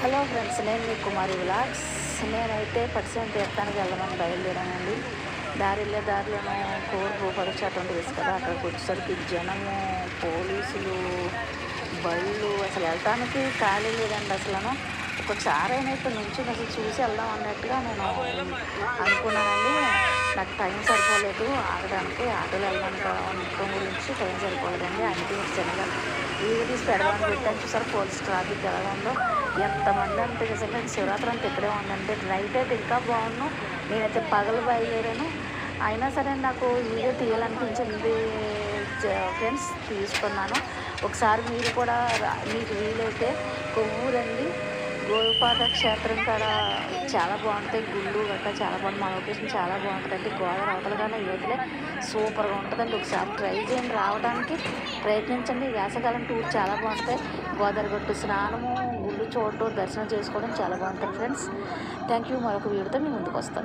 Hello friends, నేను మీ కుమారి vlogs. నేనైతే పట్టిసీమ తీర్థానికి వెళ్దామని బయలుదేరానండి. దారిలోనూ కోరు భూపరీక్ష అటువంటి తెలుసు కదా, అక్కడికి వచ్చేసరికి జనము, పోలీసులు, బళ్ళు, అసలు వెళ్ళటానికి ఖాళీ లేదండి. అసలు ఒక్కొక్కసారి అయినట్టు నుంచి అసలు చూసి వెళ్దాం అన్నట్టుగా నేను అనుకున్నానండి. నాకు టైం సరిపోలేదు ఆగడానికి, ఆటోలో వెళ్ళడానికి ఉండటం గురించి టైం సరిపోలేదండి. అందుకే చిన్నగా వీడియో తీసి పెడదామని పెట్టాను. చూసారు పోలీస్ ట్రాఫిక్ ఎలా ఉందో, ఎంతమంది అంటే నిజంగా శివరాత్రి అంతా ఇక్కడే ఉందండి. నైట్ అయితే ఇంకా బాగున్నాను. నేనైతే పగలు బయలుదేరాను, అయినా సరే నాకు వీడియో తీయాలనిపించింది ఫ్రెండ్స్, తీసుకున్నాను. ఒకసారి మీరు కూడా మీకు వీలైతే కొవ్వూరండి, గోపాద క్షేత్రం కాడ చాలా బాగుంటాయి గుళ్ళు గట్రా, చాలా బాగుంటుంది. మా లొకేషన్ చాలా బాగుంటుందండి. గోదావరి అవతల కానీ యువతలే సూపర్గా ఉంటుందండి. ఒకసారి ట్రై చేయండి, రావడానికి ప్రయత్నించండి. వేసవకాలం టూర్ చాలా బాగుంటాయి. గోదావరి గట్టు స్నానము, గుళ్ళు చూడటం, దర్శనం చేసుకోవడం చాలా బాగుంటుంది ఫ్రెండ్స్. Thank you. మరొక వీడియోతో మీ ముందుకు వస్తాను.